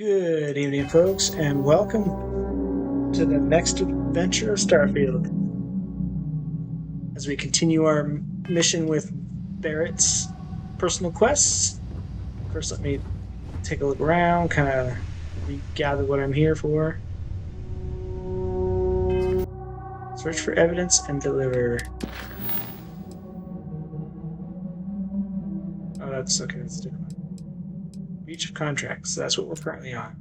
Good evening, folks, and welcome to the next adventure of Starfield. As we continue our mission with Barrett's personal quests, first let me take a look around, kind of regather what I'm here for. Search for evidence and deliver. Oh, that's okay, that's different. Breach of contracts, that's what we're currently on.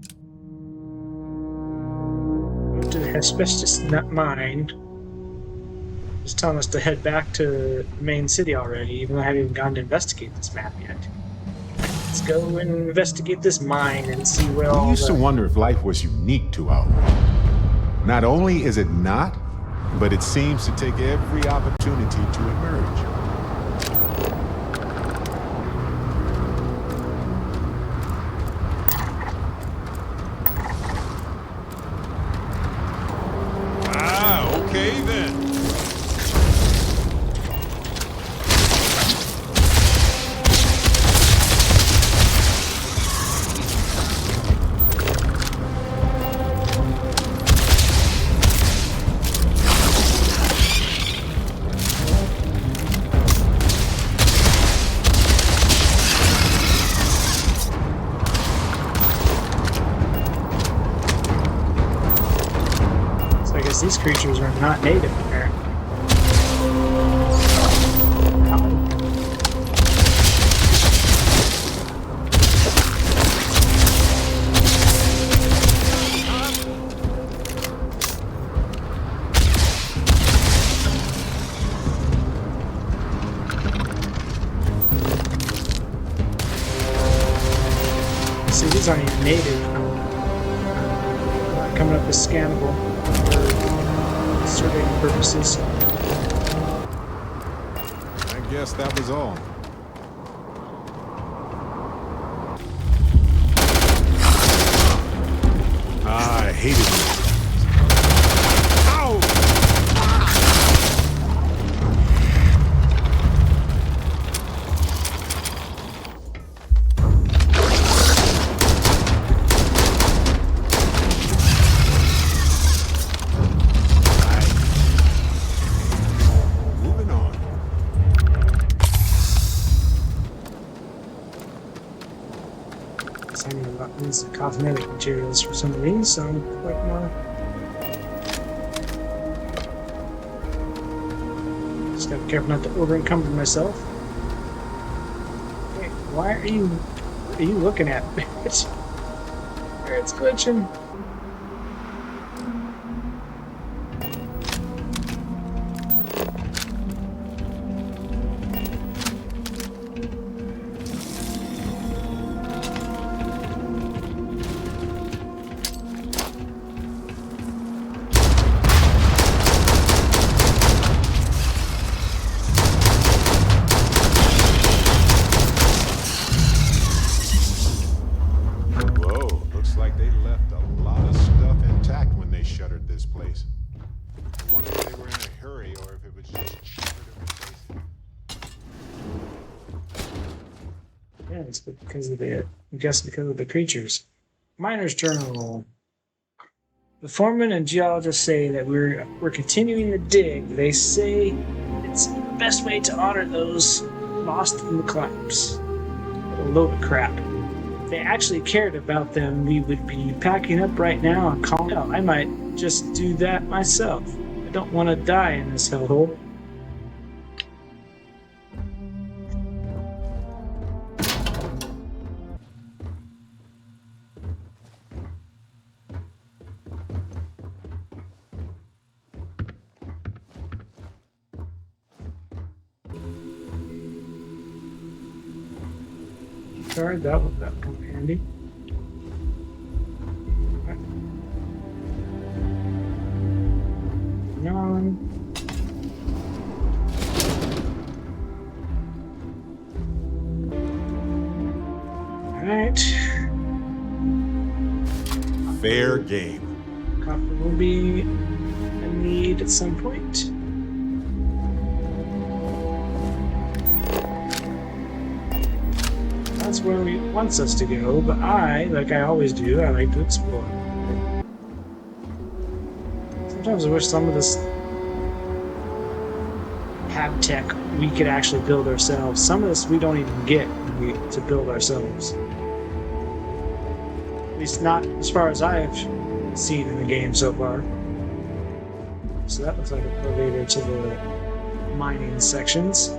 Go to the asbestos mine. Just telling us to head back to the main city already, even though I haven't even gone to investigate this map yet. Let's go and investigate this mine and see where all We used to wonder if life was unique to our world. Not only is it not, but it seems to take every opportunity to emerge. Okay then. These creatures are not native here. See, these aren't even native. Coming up as scannable. Surveying purposes. I guess that was all. I hated it. Ow! These cosmetic materials for some of these, so I'm quite more. Just gotta be careful not to over encumber myself. Hey, why are you looking at, bitch? It's glitching. Because of the, I guess because of the creatures. Miner's Journal. The foreman and geologists say that we're continuing the dig. They say it's the best way to honor those lost in the collapse. What a load of crap. If they actually cared about them, we would be packing up right now and calling out. I might just do that myself. I don't want to die in this hellhole. Sorry, that would come handy. On. Alright. Fair game. Copper will be a need at some point. that's where he wants us to go, but I, like I always do, I like to explore. Sometimes I wish some of this hab tech we could actually build ourselves. Some of this we don't even get to build ourselves. At least not as far as I've seen in the game so far. So that looks like a elevator to the mining sections.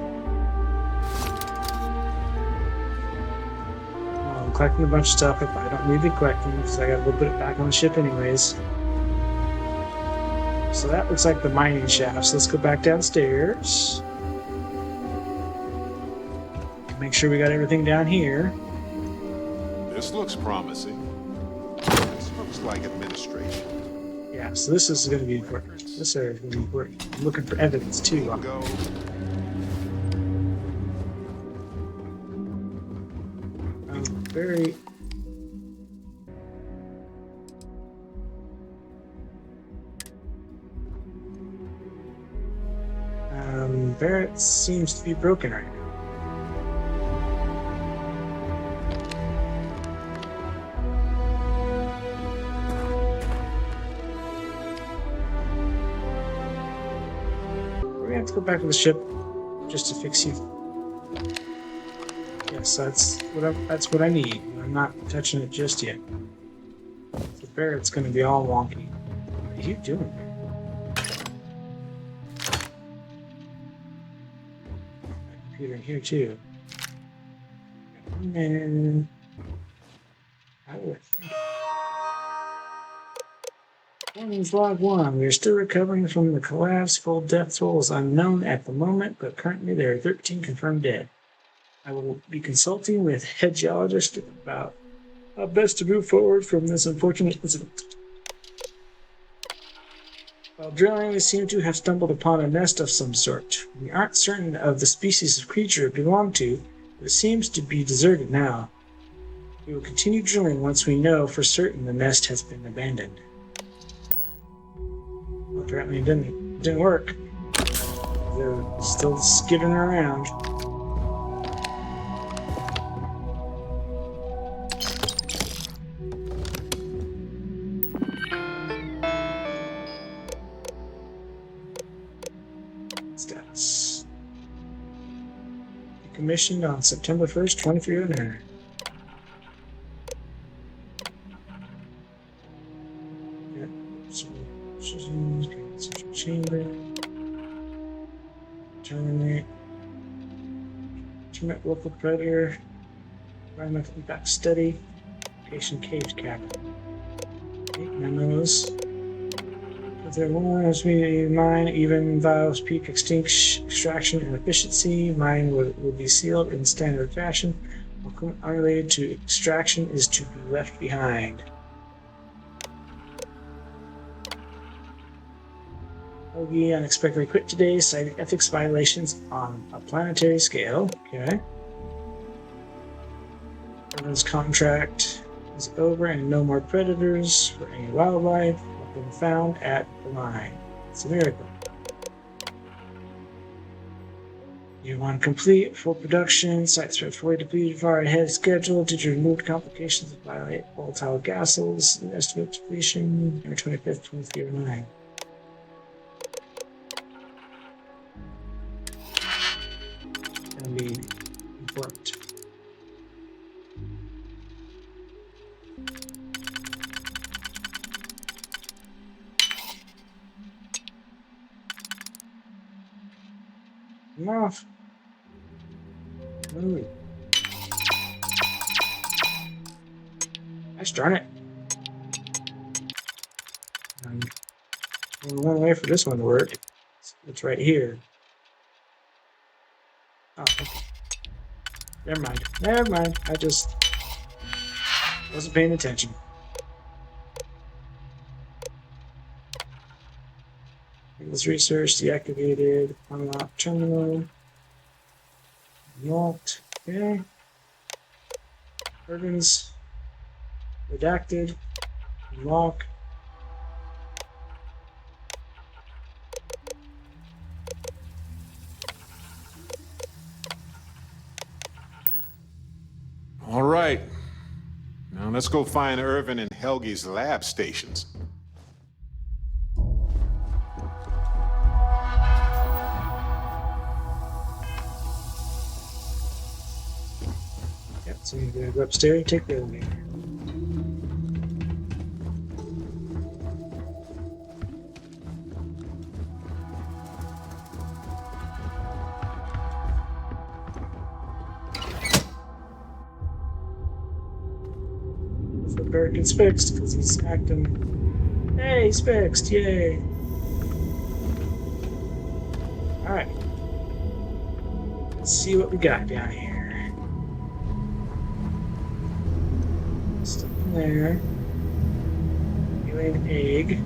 I'm collecting a bunch of stuff if I don't need to collect them because I gotta go put it back on the ship anyways. So that looks like the mining shafts. Let's go back downstairs. Make sure we got everything down here. This looks promising. This looks like administration. Yeah, so this is going to be important. This area is going to be important. I'm looking for evidence too. Go. Very. Barrett seems to be broken right now. We're gonna have to go back to the ship just to fix you. Yes, that's what I need. I'm not touching it just yet. So Barrett's gonna be all wonky. What are you doing? Computer in here too. And I would think. Warnings log 1. We are still recovering from the collapse. Full death toll is unknown at the moment, but currently there are 13 confirmed dead. I will be consulting with head geologist about how best to move forward from this unfortunate incident. While drilling, we seem to have stumbled upon a nest of some sort. We aren't certain of the species of creature it belonged to, but it seems to be deserted now. We will continue drilling once we know for certain the nest has been abandoned. Well, apparently it didn't work. They're still skittering around. Status. Commissioned on September 1st, 2309. Central chamber. Terminate. Terminate local predator. Environmental impact study. Location cage cabin. 8 memos. If there was mine, even vials peak extraction and efficiency, mine will be sealed in standard fashion. Equipment unrelated to extraction is to be left behind. Ogie unexpectedly quit today, citing ethics violations on a planetary scale. Okay. Everyone's contract is over and no more predators for any wildlife have been found at the mine. It's a miracle. Year 1 complete, full production, sites are fully depleted far ahead of schedule due to removed complications that violate volatile gases, estimate depletion, January 25th, 2309. Gonna be important. I'm off. Ooh. Gosh darn it. I'm one way for this one to work. It's right here. Oh, okay. Never mind. Never mind. I just wasn't paying attention. This research deactivated. Unlock terminal. Unlocked. Okay. Organs. Redacted. Unlock. Let's go find Irvin and Helgi's lab stations. Yep, so you're gonna go upstairs and take the elevator. So Barrett gets fixed because he's acting. Hey, he's fixed! Yay! Alright. Let's see what we got down here. Stuff in there. Alien egg.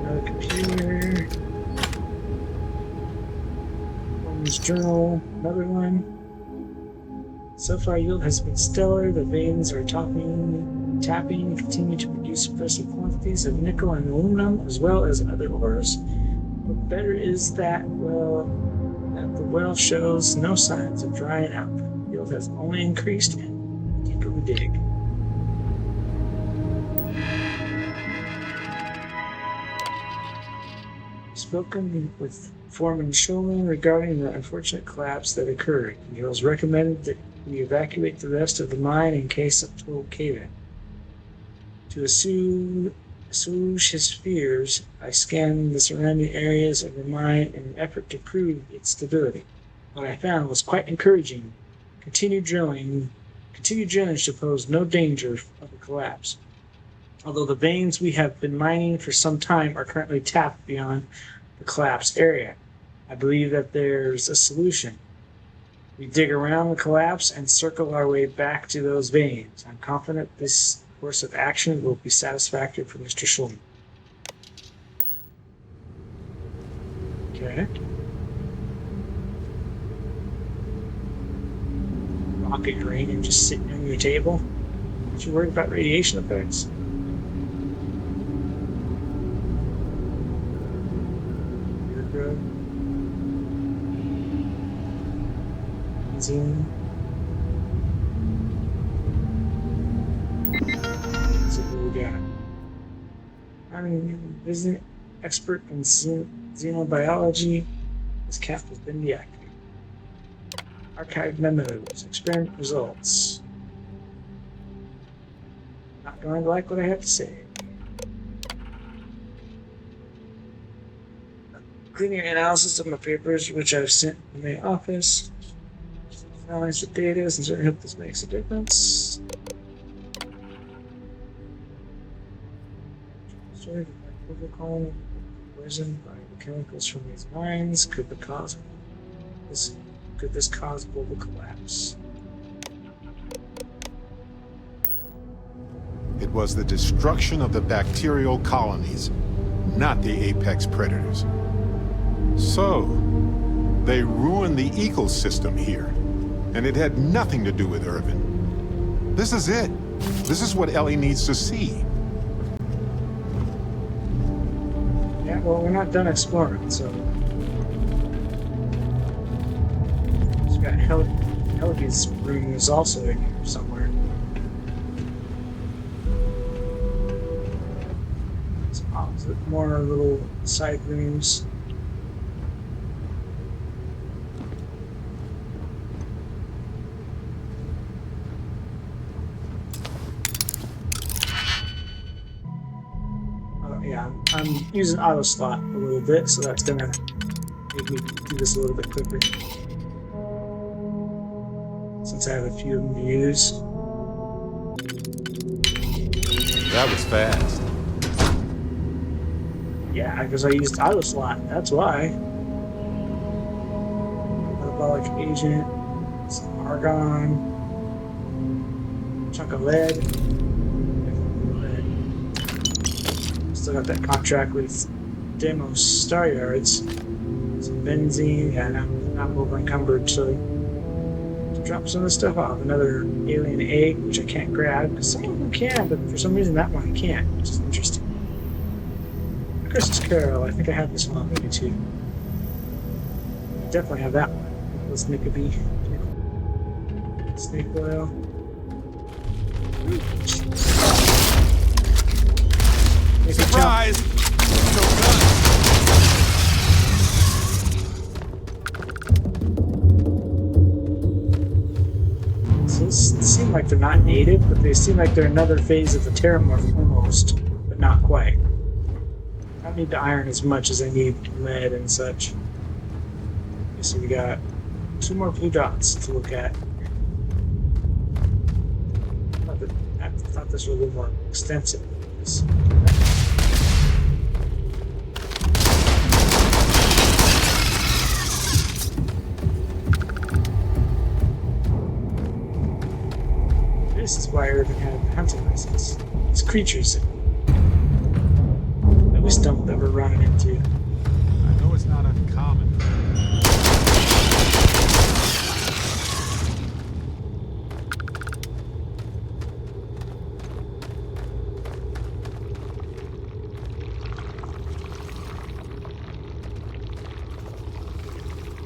Another computer. Woman's journal. Another one. So far, yield has been stellar. The veins are tapping, continue to produce impressive quantities of nickel and aluminum, as well as other ores. What better is that, the well shows no signs of drying out. Yield has only increased and deeper we dig. Spoken with Foreman Shulman regarding the unfortunate collapse that occurred. He has recommended that we evacuate the rest of the mine in case of total cave-in. To assuage his fears, I scanned the surrounding areas of the mine in an effort to prove its stability. What I found was quite encouraging. Continued drilling should pose no danger of a collapse. Although the veins we have been mining for some time are currently tapped beyond the collapsed area, I believe that there's a solution. We dig around the collapse and circle our way back to those veins. I'm confident this course of action will be satisfactory for Mr. Shulman. Okay. Rocket uranium just sitting on your table. Aren't you worried about radiation effects? So what we got? I'm an expert in xenobiology. This cap has been deactivated. Archived memos, experiment results. Not going to like what I have to say. Linear analysis of my papers, which I've sent in my office. Analyze the data, since I hope this makes a difference. Story of the overcall, poison by the chemicals from these mines. Could this cause global collapse? It was the destruction of the bacterial colonies, not the apex predators. So, they ruined the ecosystem here, and it had nothing to do with Irvin. This is it. This is what Ellie needs to see. Yeah, well, we're not done exploring, so... She's got Helgi's room is also in here somewhere. Some more little side rooms. Yeah, I'm using auto slot a little bit, so that's gonna make me do this a little bit quicker. Since I have a few of them to use. That was fast. Yeah, because I used auto slot, that's why. Metabolic agent, some argon, chunk of lead. Still got that contract with Demo Star Yards. Some benzene, and I'm over encumbered, so drop some of this stuff off. Another alien egg, which I can't grab, because some of them can, but for some reason that one I can't, which is interesting. Christmas Carol, I think I have this one already too. Definitely have that one. Let's make a bee. Snake oil. Surprise! No gun. So these seem like they're not native, but they seem like they're another phase of the terramorph almost, but not quite. I don't need the iron as much as I need lead and such. Okay, so we got 2 more blue dots to look at. I thought this was a little more extensive. This is why Irving had a hunting license. These creatures that we stumbled that we're running into. I know it's not uncommon.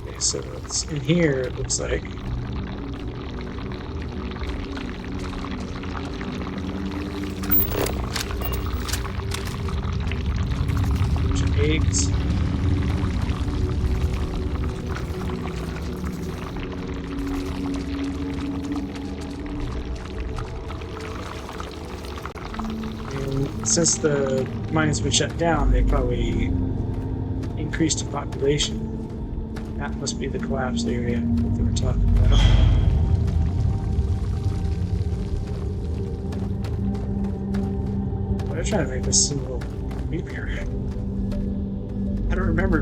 Okay, so it's in here, it looks like. Eggs. And since the mine has been shut down, they probably increased in population. That must be the collapsed area that they were talking about. They're trying to make this seem a little creepier. I don't remember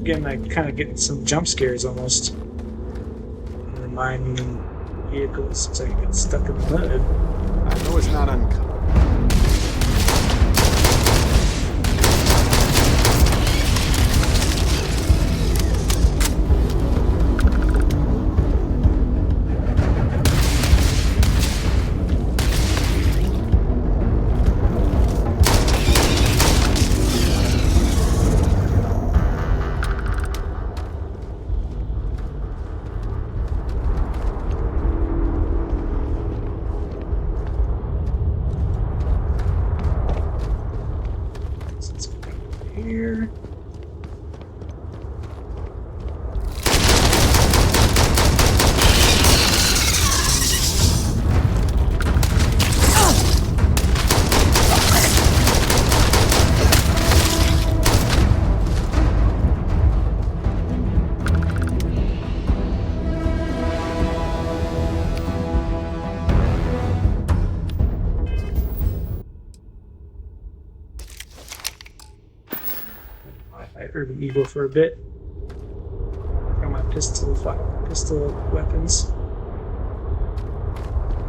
again, like kind of getting some jump scares almost. Mining vehicles since I get stuck in the mud. I know it's not uncommon. Here. Urban Eagle for a bit. Got my pistol weapons.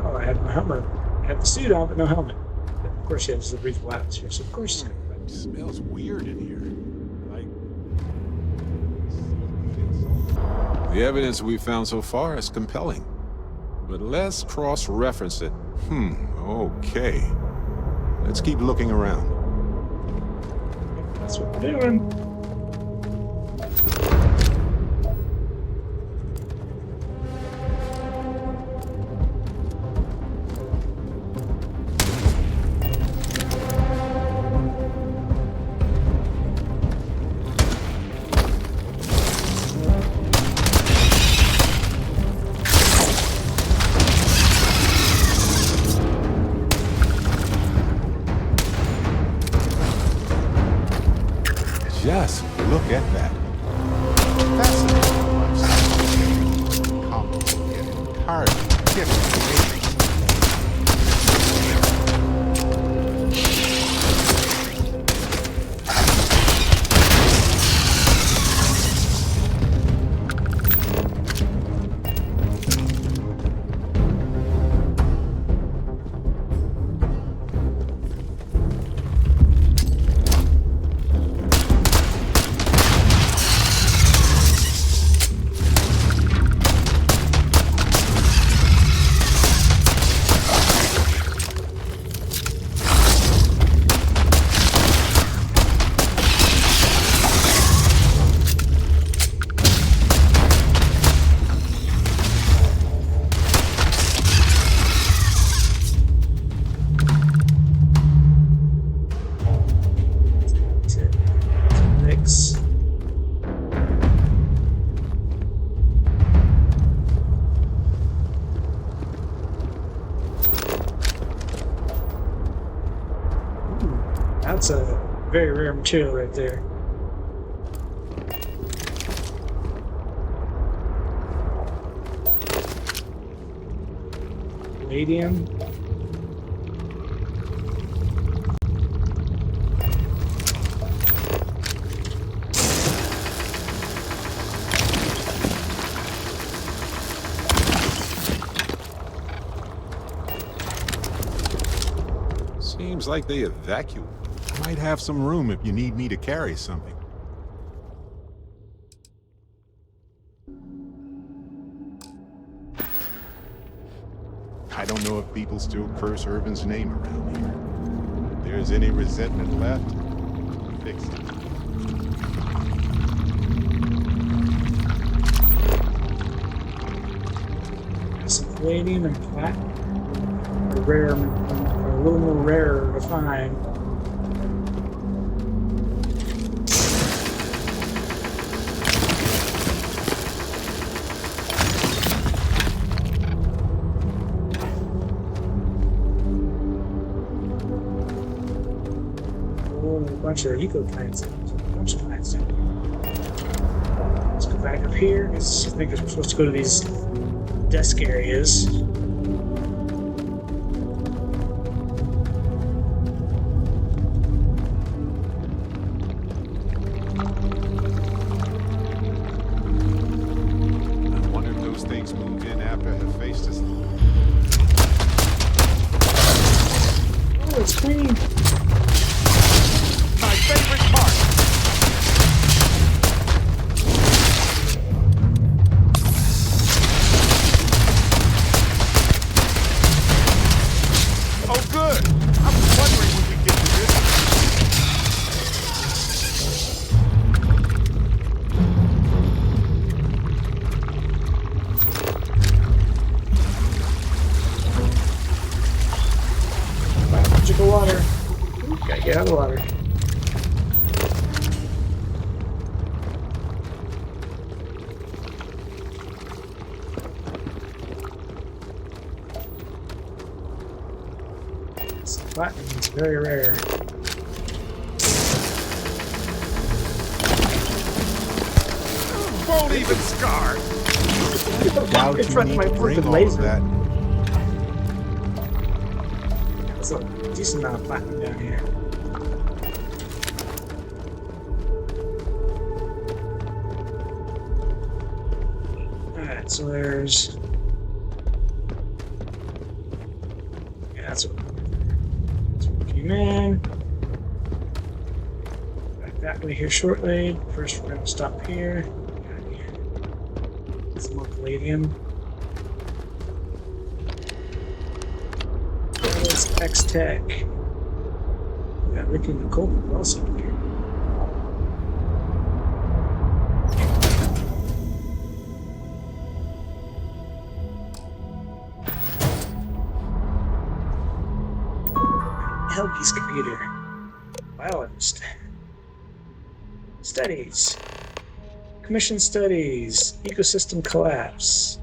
Oh, I have my helmet. I have the suit on, but no helmet. But of course, he has the breathable atmosphere, so of course. It smells weird in here. Like the evidence we found so far is compelling, but let's cross-reference it. Okay. Let's keep looking around. That's what we're doing. Just look at that. Fascinating. Complicated, entirely different creation. That's a very rare material right there. Palladium. Seems like they evacuated. I might have some room if you need me to carry something. I don't know if people still curse Irvin's name around here. If there's any resentment left, fix it. Some palladium and platinum. Rare, a little more rarer to find. A bunch of eco plants. A bunch of plants down here. Let's go back up here. I think we're supposed to go to these desk areas. I wonder if those things moved in after Hephaestus. Oh, it's clean. My favorite part. Oh, good. I was wondering when we'd get to this. Magical water. Ooh, gotta get out of the water. Platinum is very rare. Won't even scar. Doubt It's you right need my to bring freaking all laser. of that. There's a decent amount of platinum down here. Alright, so there's... Yeah, that's what we came in. Back that way here shortly. First we're going to stop here. Some more palladium. It's X-Tech. We got Ricky and Nicole also here. Helgi's computer. Biologist. Studies. Commission studies. Ecosystem collapse.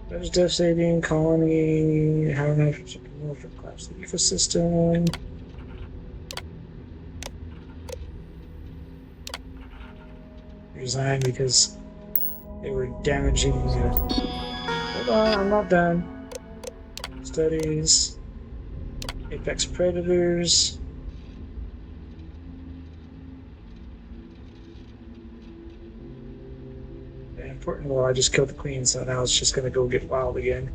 There's devastating colony. How to collapse the ecosystem. Resigned because they were damaging. Hold on, I'm not done. Studies. Apex predators. Important. Well, I just killed the queen, so now it's just gonna go get wild again.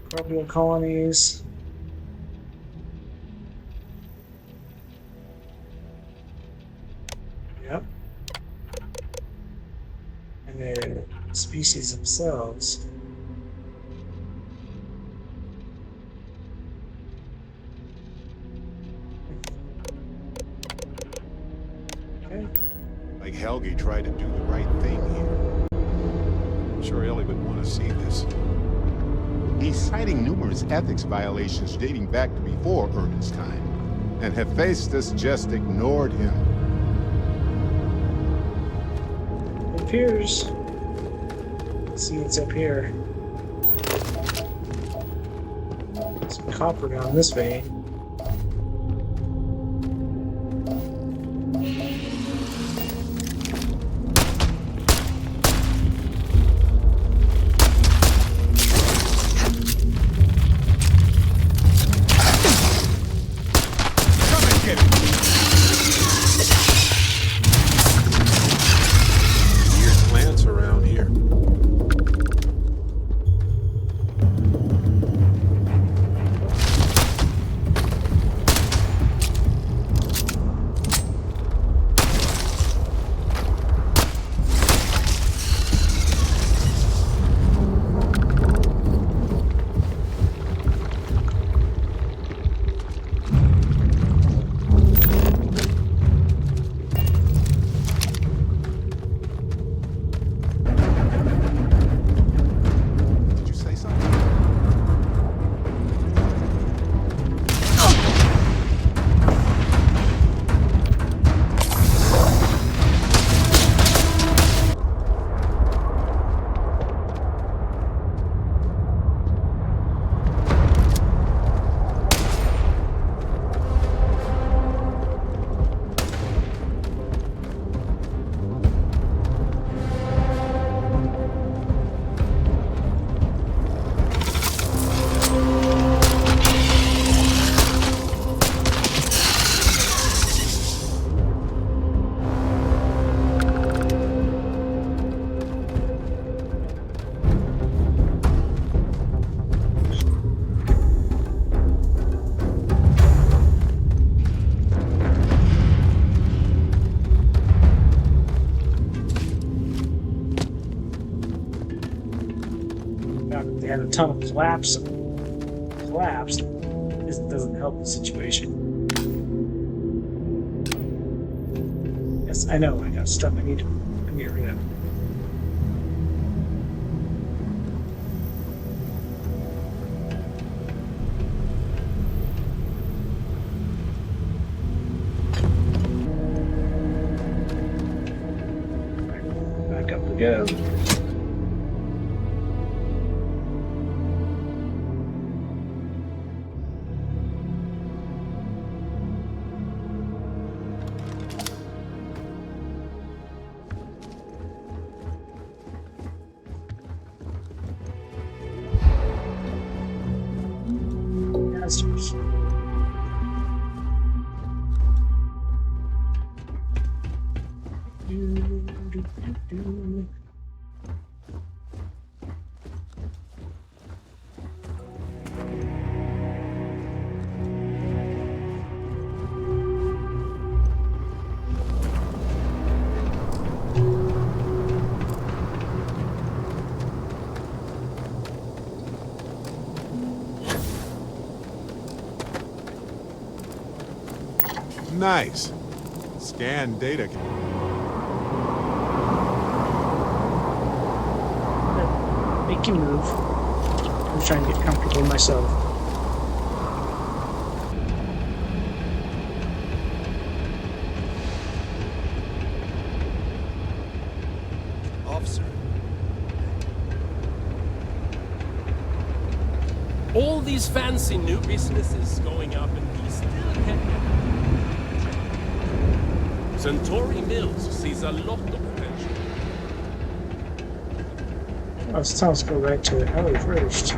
Microbial colonies. Yep. And the species themselves. Like Helgi tried to do the right thing here. I'm sure Ellie would want to see this. He's citing numerous ethics violations dating back to before Irvin's time, and Hephaestus just ignored him. It appears. Let's see what's up here. Some copper down this vein. Come and get it. Weird plants around here. Did you say something? Now that they had a ton of collapse. This doesn't help the situation. Yes, I know. I got stuff I need to get rid of. Back up we go. Masters. Nice. Scan data. Make you move. I'm trying to get comfortable myself. Officer. All these fancy new businesses going up and we still can't. Centauri Mills sees a lot of potential. Oh, so let's go right to Ellie first.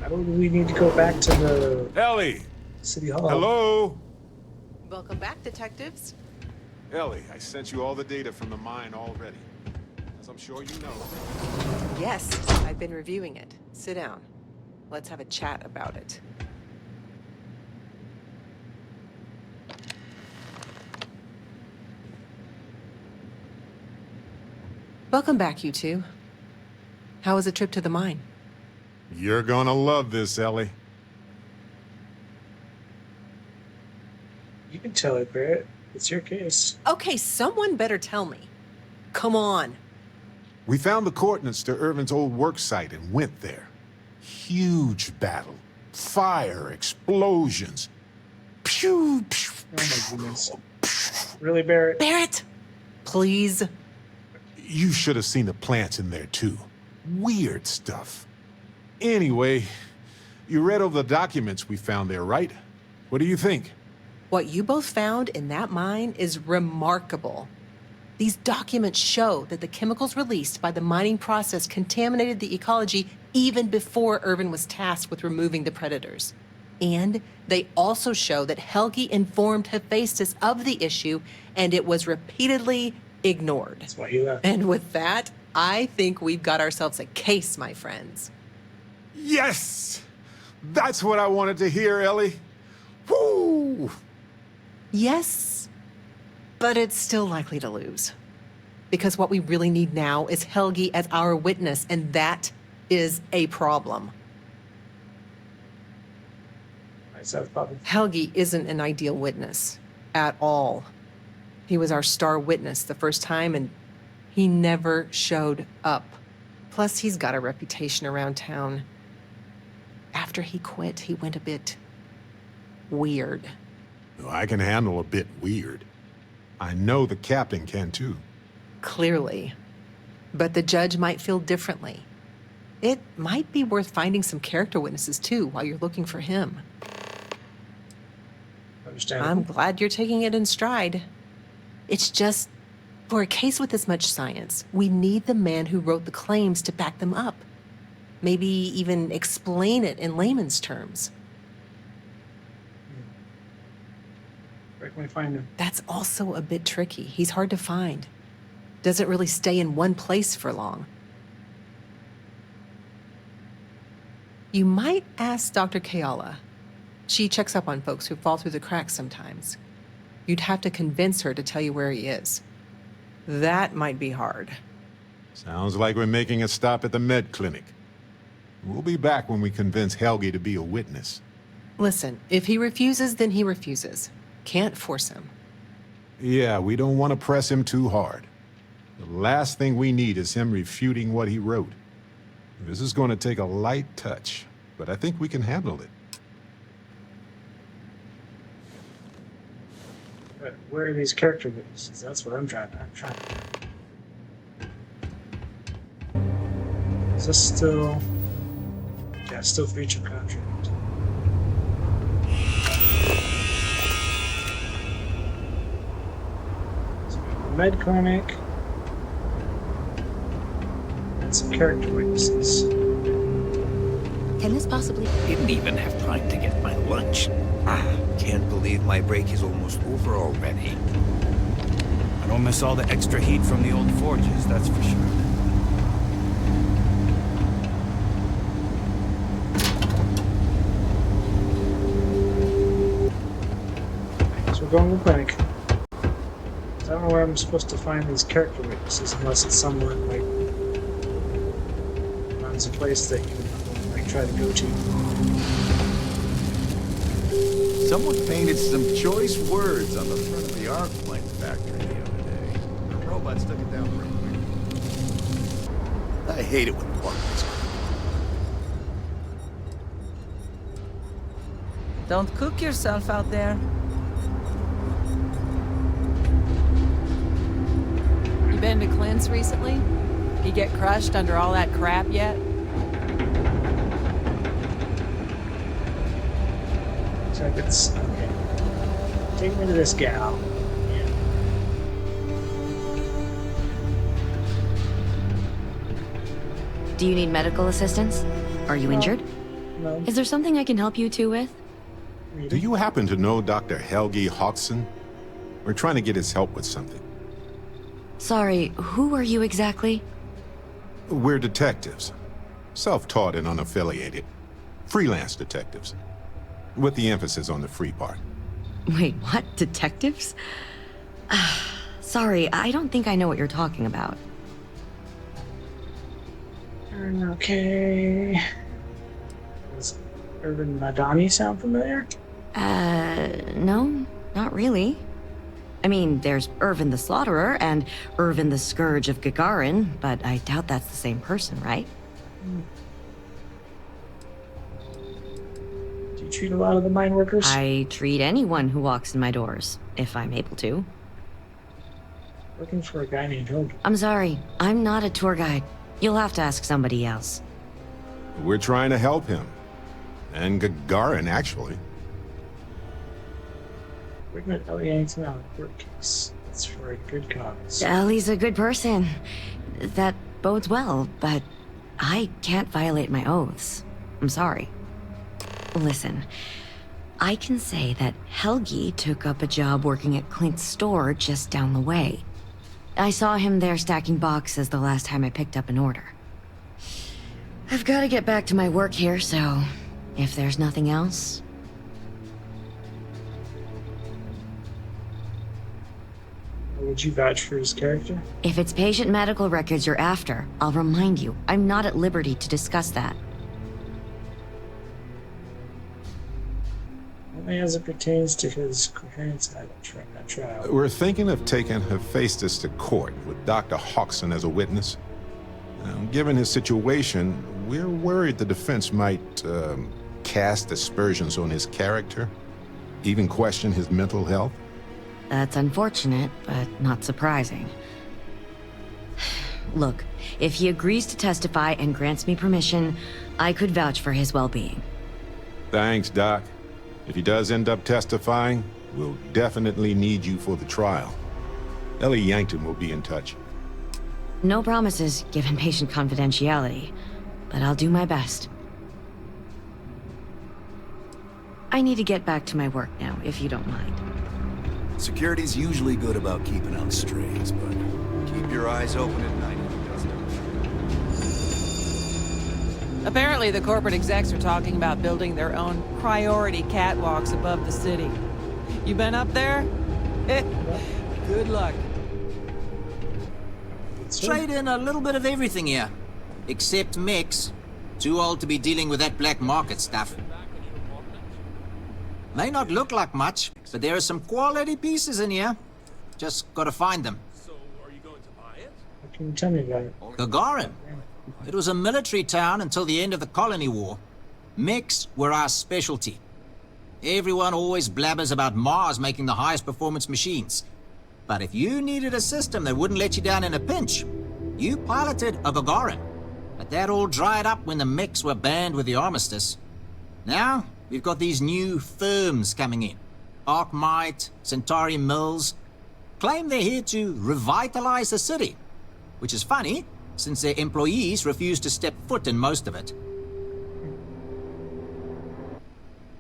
How do we need to go back to the Ellie! city hall? Hello? Welcome back, detectives. Ellie, I sent you all the data from the mine already. As I'm sure you know. Yes, I've been reviewing it. Sit down. Let's have a chat about it. Welcome back, you two. How was the trip to the mine? You're gonna love this, Ellie. You can tell it, Barrett. It's your case. Okay, someone better tell me. Come on. We found the coordinates to Irvin's old work site and went there. Huge battle. Fire, explosions. Pew, pew, Oh my goodness. Really, Barrett? Barrett! Please. You should have seen the plants in there, too. Weird stuff. Anyway, you read over the documents we found there, right? What do you think? What you both found in that mine is remarkable. These documents show that the chemicals released by the mining process contaminated the ecology even before Irvin was tasked with removing the predators. And they also show that Helgi informed Hephaestus of the issue, and it was repeatedly ignored. That's why you left. And with that, I think we've got ourselves a case, my friends. Yes! That's what I wanted to hear, Ellie. Woo! Yes, but it's still likely to lose. Because what we really need now is Helgi as our witness, and that is a problem. Helgi isn't an ideal witness at all. He was our star witness the first time, and he never showed up. Plus, he's got a reputation around town. After he quit, he went a bit weird. I can handle a bit weird. I know the captain can too. Clearly. But the judge might feel differently. It might be worth finding some character witnesses too while you're looking for him. I'm glad you're taking it in stride. It's just, for a case with this much science, we need the man who wrote the claims to back them up. Maybe even explain it in layman's terms. Where can we find him? That's also a bit tricky. He's hard to find. Doesn't really stay in one place for long. You might ask Dr. Kayala. She checks up on folks who fall through the cracks sometimes. You'd have to convince her to tell you where he is. That might be hard. Sounds like we're making a stop at the med clinic. We'll be back when we convince Helgi to be a witness. Listen, if he refuses, then he refuses. Can't force him. Yeah, we don't want to press him too hard. The last thing we need is him refuting what he wrote. This is going to take a light touch, but I think we can handle it. But where are these character witnesses? That's what I'm trying. Is this still? Yeah, still feature contract. So we have the med clinic. And some character witnesses. Can this possibly... Didn't even have time to get my lunch. Can't believe my break is almost over already. I don't miss all the extra heat from the old forges, that's for sure. So we're going to the clinic. I don't know where I'm supposed to find these character witnesses unless it's someone like runs a place that you might try to go to. Someone painted some choice words on the front of the arc plane factory the other day. The robots took it down real quick. I hate it when partners. Don't cook yourself out there. You been to Clint's recently? You get crushed under all that crap yet? Like it's okay. Take me to this gal. Yeah. Do you need medical assistance? Are you injured? No. Is there something I can help you two with? Do you happen to know Dr. Helgi Hodgson? We're trying to get his help with something. Sorry, who are you exactly? We're detectives. Self-taught and unaffiliated. Freelance detectives. With the emphasis on the free part. Wait, what? Detectives? Sorry, I don't think I know what you're talking about. Okay. Does Irvin Madani sound familiar? No, not really. I mean, there's Irvin the Slaughterer and Irvin the Scourge of Gagarin, but I doubt that's the same person, right? Do you treat a lot of the mine workers? I treat anyone who walks in my doors, if I'm able to. Looking for a guy named Helgi. I'm sorry, I'm not a tour guide. You'll have to ask somebody else. We're trying to help him. And Gagarin, actually. We're going to Yankton out of court case. It's for a good cause. Ellie's a good person. That bodes well, but I can't violate my oaths. I'm sorry. Listen, I can say that Helgi took up a job working at Clint's store just down the way. I saw him there stacking boxes the last time I picked up an order. I've got to get back to my work here, so if there's nothing else... Would you vouch for his character? If it's patient medical records you're after, I'll remind you, I'm not at liberty to discuss that. Only as it pertains to his coherence from that trial. We're thinking of taking Hephaestus to court with Dr. Hodgson as a witness. Given his situation, we're worried the defense might cast aspersions on his character, even question his mental health. That's unfortunate, but not surprising. Look, if he agrees to testify and grants me permission, I could vouch for his well-being. Thanks, Doc. If he does end up testifying, we'll definitely need you for the trial. Ellie Yankton will be in touch. No promises, given patient confidentiality, but I'll do my best. I need to get back to my work now, if you don't mind. Security's usually good about keeping out strays, but keep your eyes open at night if it doesn't. Apparently, the corporate execs are talking about building their own priority catwalks above the city. You been up there? Good luck. Trade in a little bit of everything here. Except Misc. Too old to be dealing with that black market stuff. May not look like much, but there are some quality pieces in here. Just gotta find them. So, are you going to buy it? What can you tell me about it? Gagarin. It was a military town until the end of the colony war. Misc were our specialty. Everyone always blabbers about Mars making the highest performance machines. But if you needed a system that wouldn't let you down in a pinch, you piloted a Gagarin. But that all dried up when the Misc were banned with the armistice. Now, we've got these new firms coming in. Arkmite, Centauri Mills. Claim they're here to revitalize the city. Which is funny, since their employees refuse to step foot in most of it.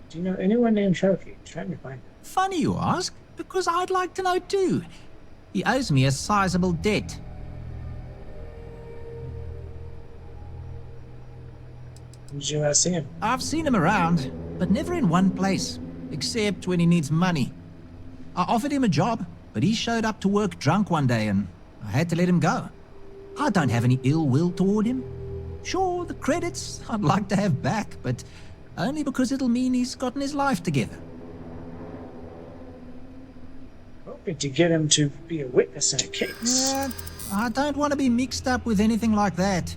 Do you know anyone named Shoki? I'm trying to find him. Funny you ask, because I'd like to know too. He owes me a sizable debt. Did you last see him? I've seen him around, but never in one place, except when he needs money. I offered him a job, but he showed up to work drunk one day and I had to let him go. I don't have any ill will toward him. Sure, the credits I'd like to have back, but only because it'll mean he's gotten his life together. Hoping to get him to be a witness in a case. I don't want to be mixed up with anything like that.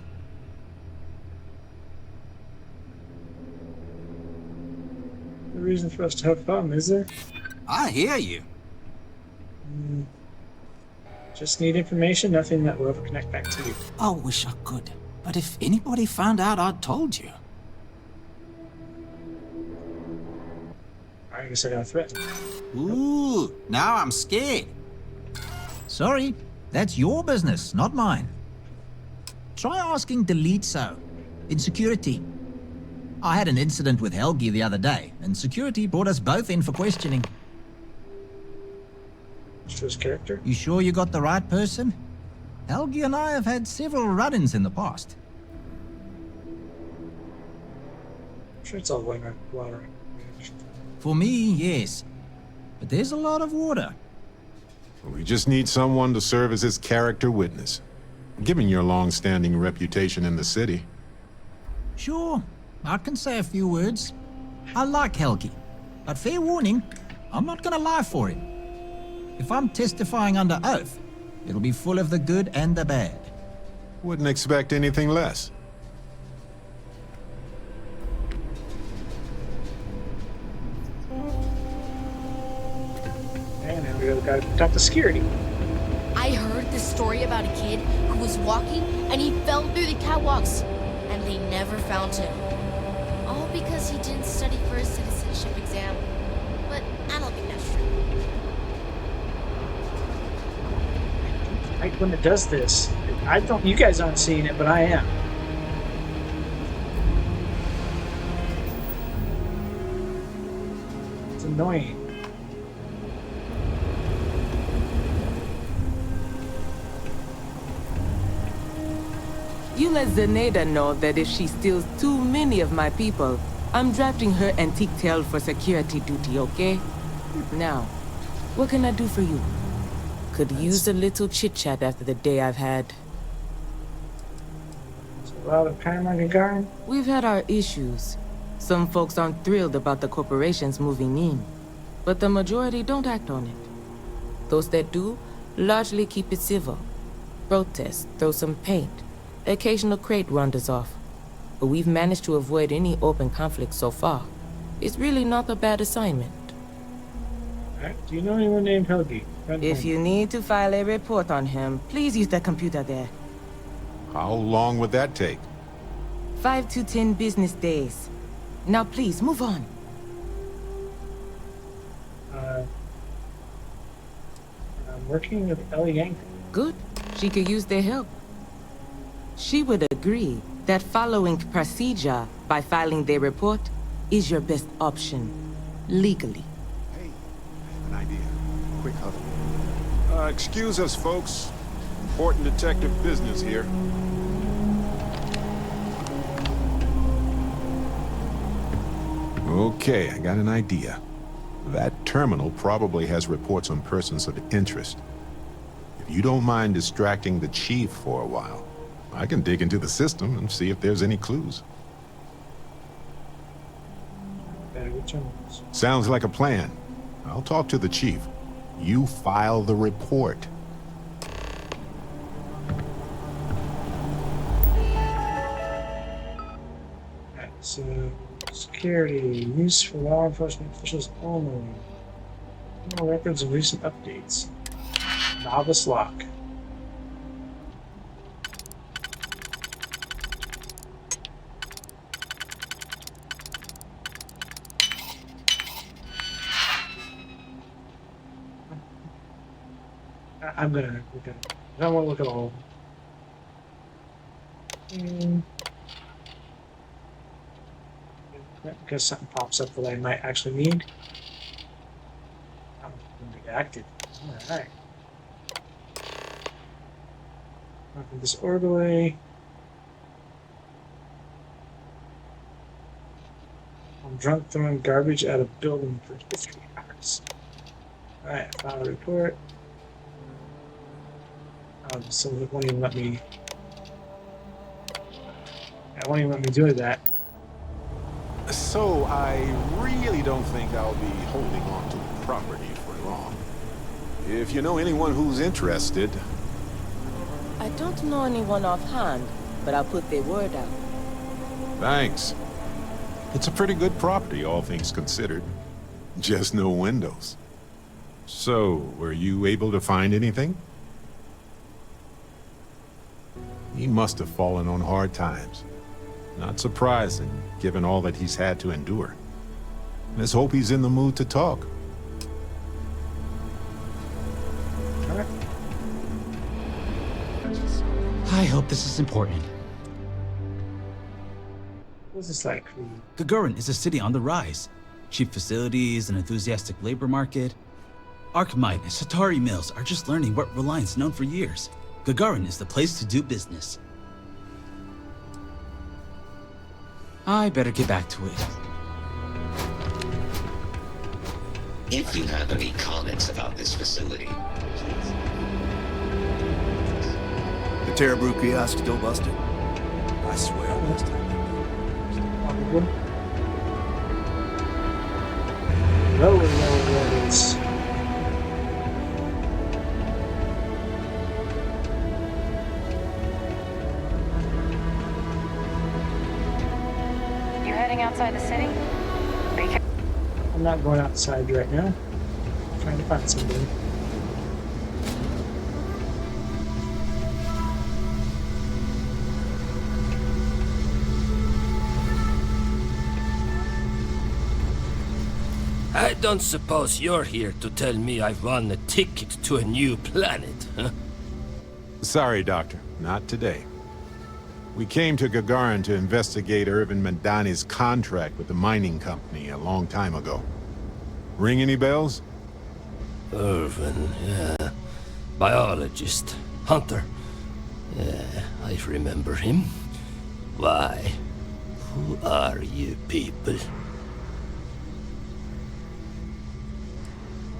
No reason for us to have fun, is there? I hear you. Just need information, nothing that will ever connect back to you. I wish I could, but if anybody found out I'd told you. I guess I got threatened. Ooh, now I'm scared. Sorry, that's your business, not mine. Try asking Delitso in security. I had an incident with Helgi the other day, and security brought us both in for questioning. What's his character? You sure you got the right person? Helgi and I have had several run-ins in the past. I'm sure it's all water. For me, yes. But there's a lot of water. We just need someone to serve as his character witness. Given your long-standing reputation in the city. Sure, I can say a few words. I like Helgi, but fair warning, I'm not gonna lie for him. If I'm testifying under oath, it'll be full of the good and the bad. Wouldn't expect anything less. And then we got to security. I heard the story about a kid who was walking and he fell through the catwalks, and they never found him. All because he didn't study for his citizenship exam. But I don't think that's true. Right when it does this, I don't. You guys aren't seeing it, but I am. It's annoying. You let Zeneda know that if she steals too many of my people, I'm drafting her antique tail for security duty, okay? Now, what can I do for you? Could use a little chit-chat after the day I've had. So, well, kind of like Gagarin. We've had our issues. Some folks aren't thrilled about the corporations moving in, but the majority don't act on it. Those that do largely keep it civil. Protest, throw some paint. Occasional crate wanders off. But we've managed to avoid any open conflict so far. It's really not a bad assignment. Right. Do you know anyone named Helgi? If you need to file a report on him, please use the computer there. How long would that take? 5 to 10 business days. Now please, move on. I'm working with Ellie Yang. Good. She could use their help. She would agree that following procedure by filing their report is your best option, legally. Hey, I have an idea. Quick huddle. Excuse us, folks. Important detective business here. Okay, I got an idea. That terminal probably has reports on persons of interest. If you don't mind distracting the chief for a while, I can dig into the system and see if there's any clues. Sounds like a plan. I'll talk to the chief. You file the report. Right, so, security, use for law enforcement officials only. No records of recent updates. Novice lock. I'm gonna look at it. I don't want to look at all of them. Because something pops up that I might actually need. I'm going to be active. Alright. Nothing disorderly. I'm drunk throwing garbage at a building for 3 hours. Alright, file a report. So it won't even let me. It won't even let me do that. So I really don't think I'll be holding on to the property for long. If you know anyone who's interested. I don't know anyone offhand, but I'll put their word out. Thanks. It's a pretty good property, all things considered. Just no windows. So, were you able to find anything? He must have fallen on hard times. Not surprising, given all that he's had to endure. Let's hope he's in the mood to talk. All right. I hope this is important. What's this like? Gagarin is a city on the rise. Cheap facilities, an enthusiastic labor market. Archmite and Satari mills are just learning what Reliant's known for years. Gagarin is the place to do business. I better get back to it. If you have any comments about this facility, please. The Terrabrew kiosk still busted? I swear last time. No, it is. Outside the city? I'm not going outside right now. I'm trying to find somebody. I don't suppose you're here to tell me I've won a ticket to a new planet, huh? Sorry, Doctor. Not today. We came to Gagarin to investigate Irvin Mandani's contract with the mining company a long time ago. Ring any bells? Irvin, yeah. Biologist. Hunter. Yeah, I remember him. Why? Who are you people?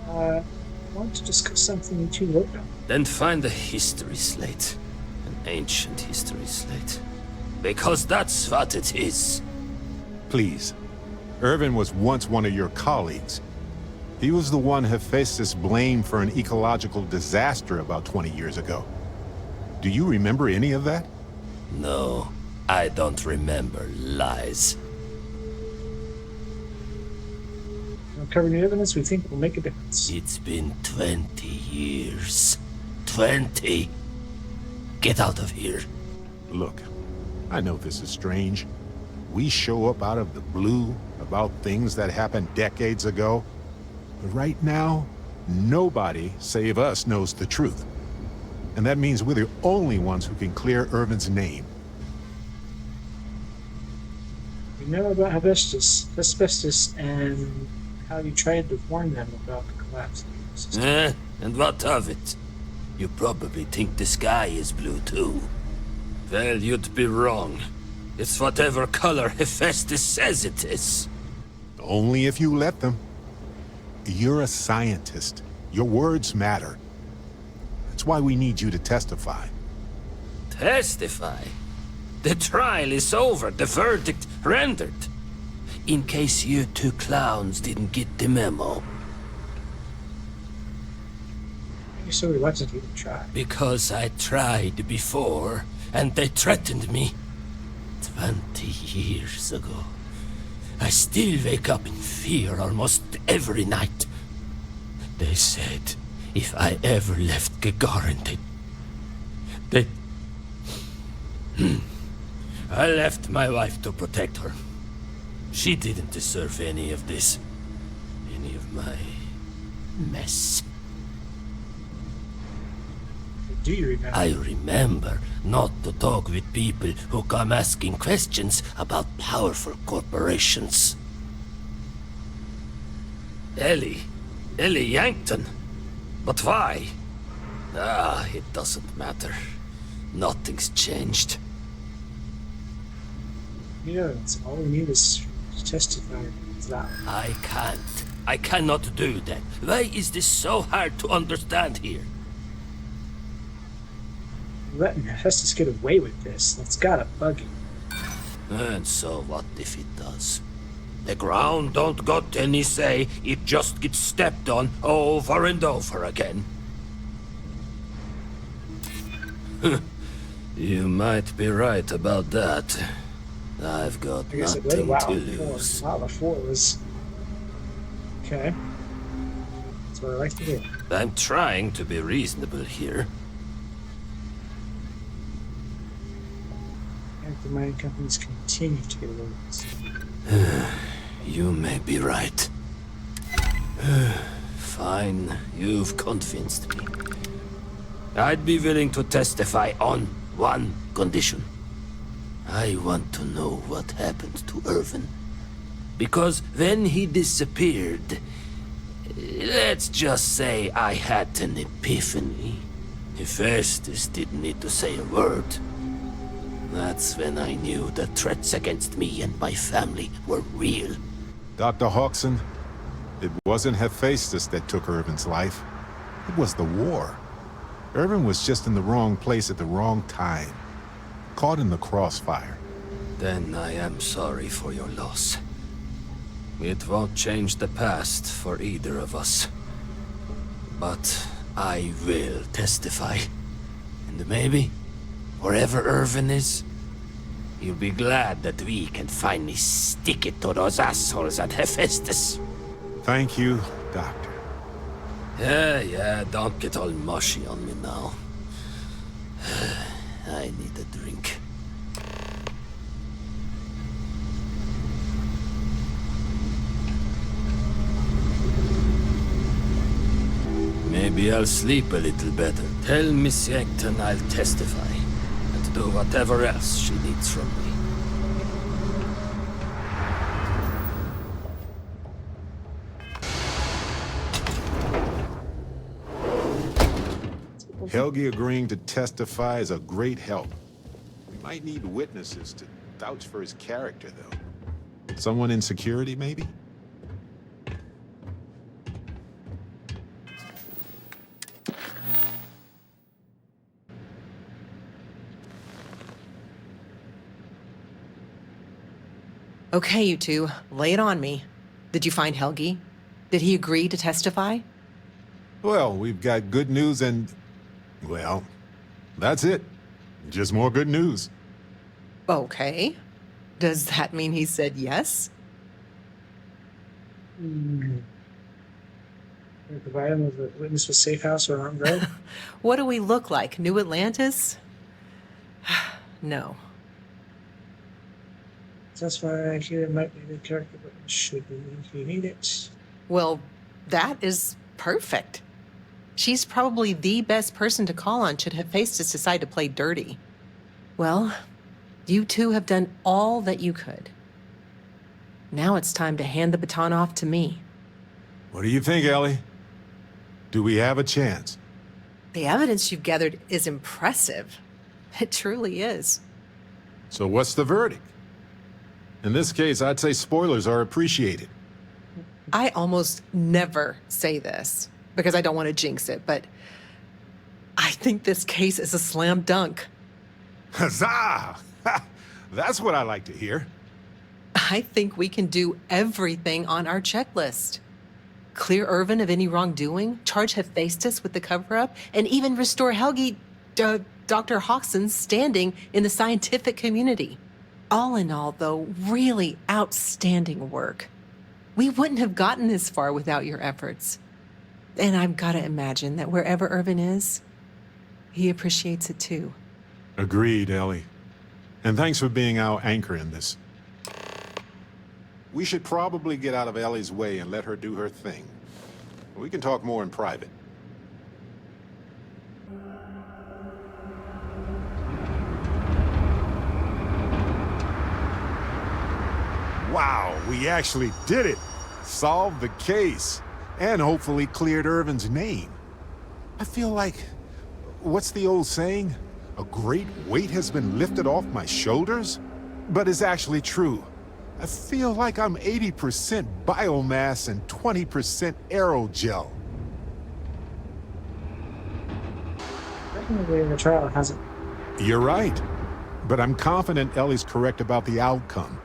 I want to discuss something you two wrote down. Then find a history slate. An ancient history slate. Because that's what it is. Please. Irvin was once one of your colleagues. He was the one Hephaestus blamed for an ecological disaster about 20 years ago. Do you remember any of that? No, I don't remember lies. Uncover new evidence we think will make a difference. It's been 20 years. 20! Get out of here. Look, I know this is strange. We show up out of the blue about things that happened decades ago. But right now, nobody save us knows the truth. And that means we're the only ones who can clear Irvin's name. We know about asbestos, and how you tried to warn them about the collapse of the system. And what of it? You probably think the sky is blue too. Well, you'd be wrong. It's whatever color Hephaestus says it is. Only if you let them. You're a scientist. Your words matter. That's why we need you to testify. Testify? The trial is over, the verdict rendered. In case you two clowns didn't get the memo. You're so reluctant to even try. Because I tried before, and they threatened me. 20 years ago. I still wake up in fear almost every night. They said if I ever left Gagarin, they... I left my wife to protect her. She didn't deserve any of this. Any of my mess. Do you remember? I remember not to talk with people who come asking questions about powerful corporations. Ellie Yankton. But why? It doesn't matter. Nothing's changed. Yeah, that's all we need is to testify to that. I cannot do that. Why is this so hard to understand here? Letting Hephaestus get away with this, that's gotta bug you. And so what if it does? The ground don't got any say, it just gets stepped on over and over again. You might be right about that. I've got nothing to lose. Wow, before was... Okay. That's what I like to do. I'm trying to be reasonable here. The mining companies continue to get away with this. You may be right. Fine, you've convinced me. I'd be willing to testify on one condition. I want to know what happened to Irvin. Because when he disappeared, let's just say I had an epiphany. Hephaestus didn't need to say a word. That's when I knew the threats against me and my family were real. Dr. Hawkson, it wasn't Hephaestus that took Irvin's life. It was the war. Irvin was just in the wrong place at the wrong time. Caught in the crossfire. Then I am sorry for your loss. It won't change the past for either of us. But I will testify. And maybe, wherever Irvin is, he'll be glad that we can finally stick it to those assholes at Hephaestus. Thank you, Doctor. Yeah, don't get all mushy on me now. I need a drink. Maybe I'll sleep a little better. Tell Miss Yankton I'll testify, and do whatever else she needs from me. Helgi agreeing to testify is a great help. We might need witnesses to vouch for his character, though. Someone in security, maybe? Okay, you two, lay it on me. Did you find Helgi? Did he agree to testify? Well, we've got good news and... well, that's it. Just more good news. Okay. Does that mean he said yes? Provide him with a witness with safe house or armed guard? What do we look like? New Atlantis? No. Testify here might be the character, but should be if you need it. Well, that is perfect. She's probably the best person to call on should Hephaestus decide to play dirty. Well, you two have done all that you could. Now it's time to hand the baton off to me. What do you think, Ellie? Do we have a chance? The evidence you've gathered is impressive. It truly is. So what's the verdict? In this case, I'd say spoilers are appreciated. I almost never say this because I don't want to jinx it, but I think this case is a slam dunk. Huzzah! That's what I like to hear. I think we can do everything on our checklist. Clear Irvin of any wrongdoing, charge Hephaestus with the cover-up, and even restore Helgi, Dr. Hawkson's standing in the scientific community. All in all, though, really outstanding work. We wouldn't have gotten this far without your efforts. And I've got to imagine that wherever Irvin is, he appreciates it too. Agreed, Ellie. And thanks for being our anchor in this. We should probably get out of Ellie's way and let her do her thing. We can talk more in private. Wow, we actually did it! Solved the case. And hopefully cleared Irvin's name. I feel like... what's the old saying? A great weight has been lifted off my shoulders? But it's actually true. I feel like I'm 80% biomass and 20% aerogel. Technically, the trial hasn't. You're right. But I'm confident Ellie's correct about the outcome.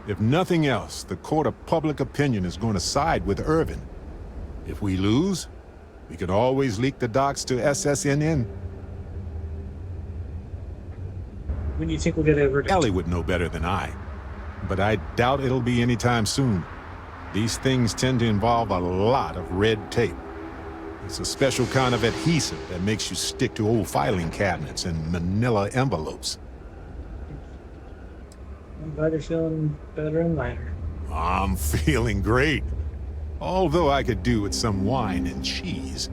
If nothing else, the court of public opinion is going to side with Irvin. If we lose, we could always leak the docs to SSNN. When do you think we'll get a verdict? Ellie would know better than I. But I doubt it'll be anytime soon. These things tend to involve a lot of red tape. It's a special kind of adhesive that makes you stick to old filing cabinets and manila envelopes. I'm glad you're feeling better and lighter. I'm feeling great. Although I could do with some wine and cheese.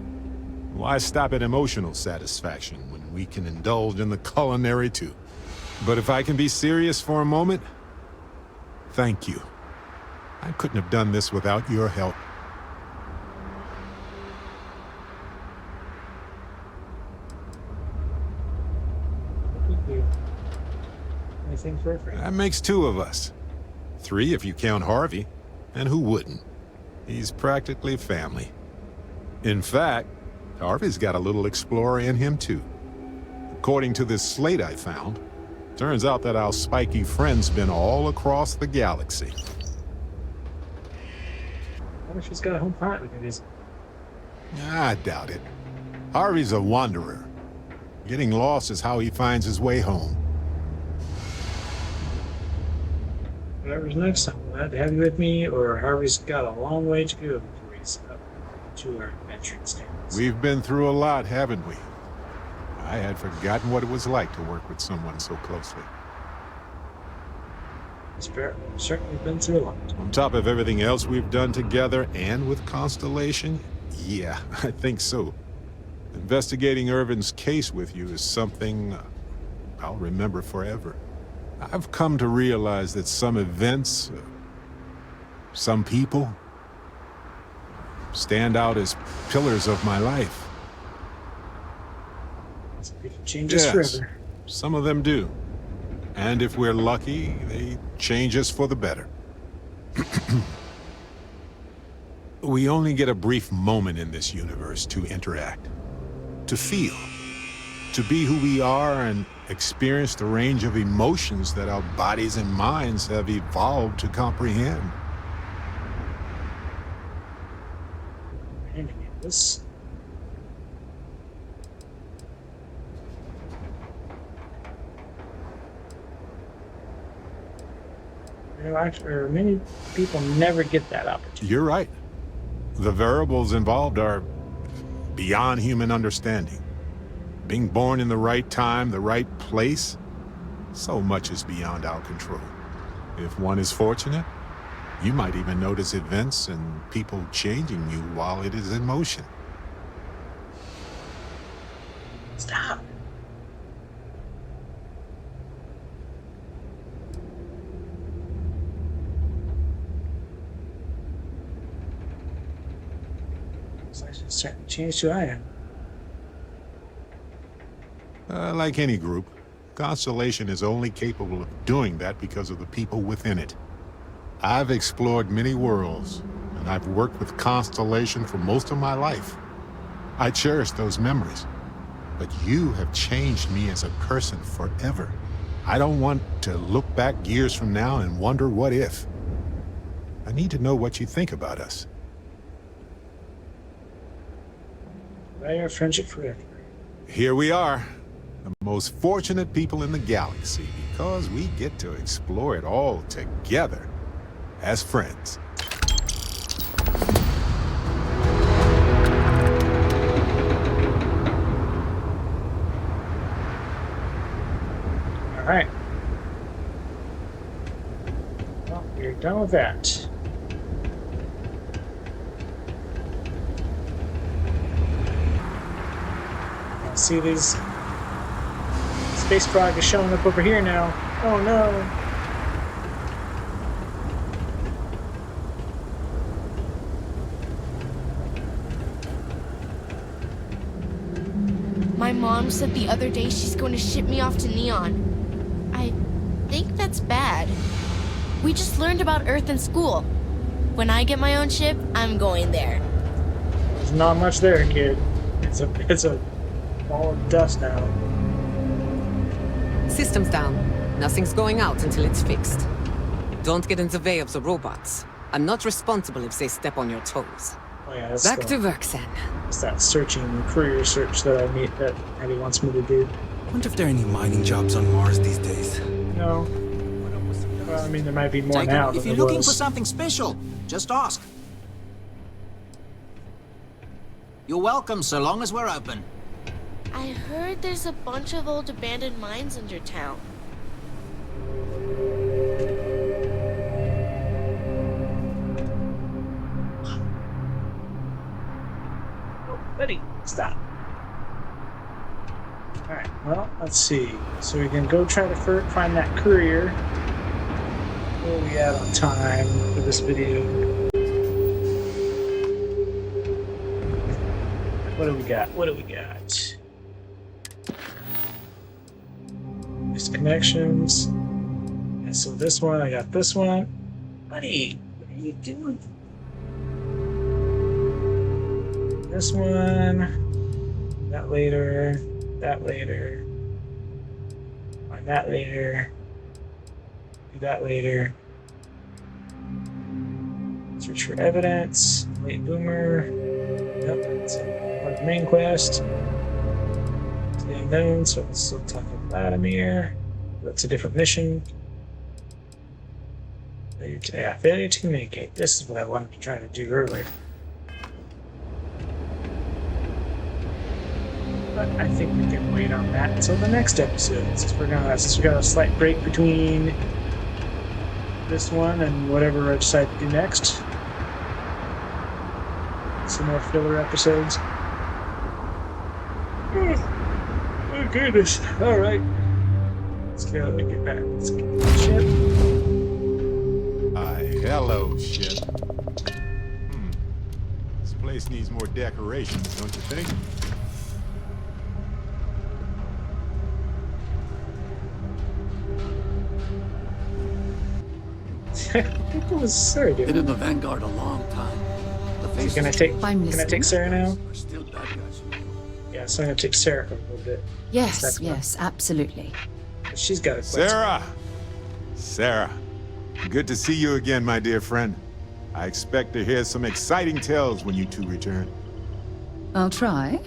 Why stop at emotional satisfaction when we can indulge in the culinary too? But if I can be serious for a moment, thank you. I couldn't have done this without your help. Thank you. Anything for a friend? That makes two of us. Three if you count Harvey. And who wouldn't? He's practically family. In fact, Harvey's got a little explorer in him too. According to this slate I found, turns out that our spiky friend's been all across the galaxy. I wonder if he's got a home planet we can visit. I doubt it. Harvey's a wanderer. Getting lost is how he finds his way home. Whatever's next, I'm glad to have you with me, or Harvey's got a long way to go before he's up to our adventuring standards. We've been through a lot, haven't we? I had forgotten what it was like to work with someone so closely. Miss Barrett, we've certainly been through a lot. On top of everything else we've done together and with Constellation, yeah, I think so. Investigating Irvin's case with you is something I'll remember forever. I've come to realize that some events, some people, stand out as pillars of my life. Changes forever. Some of them do. And if we're lucky, they change us for the better. We only get a brief moment in this universe to interact, to feel, to be who we are and experience the range of emotions that our bodies and minds have evolved to comprehend. This. Many people never get that opportunity. You're right. The variables involved are beyond human understanding. Being born in the right time, the right place, so much is beyond our control. If one is fortunate, you might even notice events and people changing you while it is in motion. Stop. So I should start to change who I am. Like any group, Constellation is only capable of doing that because of the people within it. I've explored many worlds, and I've worked with Constellation for most of my life. I cherish those memories, but you have changed me as a person forever. I don't want to look back years from now and wonder what if. I need to know what you think about us. Value our friendship forever. Here we are, the most fortunate people in the galaxy, because we get to explore it all together as friends. All right. Well, we're done with that. See, these space frog is showing up over here now. Oh no. My mom said the other day she's going to ship me off to Neon. I think that's bad. We just learned about Earth in school. When I get my own ship, I'm going there. There's not much there, kid. It's a ball of dust now. System's down. Nothing's going out until it's fixed. Don't get in the way of the robots. I'm not responsible if they step on your toes. Oh yeah, that's Back to work, then. It's that searching, career search that Eddie wants me to do. I wonder if there are any mining jobs on Mars these days. No. Well, I mean, there might be more now. If you're looking for something special, just ask. You're welcome so long as we're open. I heard there's a bunch of old abandoned mines under town. Oh, Betty, stop. Alright, well, let's see. So we can go try to find that courier. Where are we at on time for this video? What do we got? What do we got? Connections. And so this one, I got this one. Buddy, what are you doing? This one. That later. That later. Find that later. Do that later. Search for evidence. Late boomer. Yep, that's part of the main quest. It's the unknown, so let's still talk to Vladimir. That's a different mission. Failure to communicate. This is what I wanted to try to do earlier. But I think we can wait on that until the next episode, since we got a slight break between this one and whatever I decide to do next. Some more filler episodes. goodness. All right. Let's go. Let me get back. Let's get the ship. Hello, ship. This place needs more decorations, don't you think? What was Sarah doing? Been in the Vanguard a long time. The faces Can I take are Sarah now? still bad guys. Yeah, so I'm gonna take Sarah for a little bit. Yes, yes, absolutely. She's got it. Sarah, good to see you again, my dear friend. I expect to hear some exciting tales when you two return. I'll try,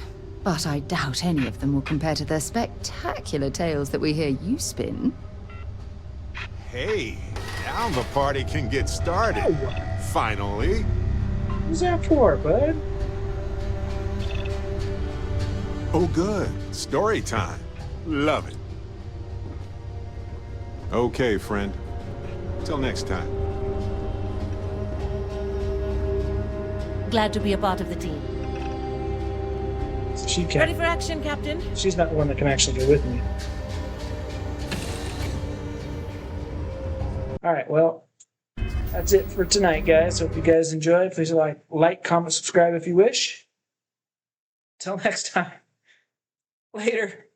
but I doubt any of them will compare to the spectacular tales that we hear you spin. Hey, now the party can get started. Finally. Who's that for, bud? Oh, good. Story time. Love it. Okay, friend. Till next time. Glad to be a part of the team. She can't. Ready for action, Captain? She's not the one that can actually go with me. Alright, well, that's it for tonight, guys. Hope you guys enjoyed. Please like, comment, subscribe if you wish. Till next time. Later.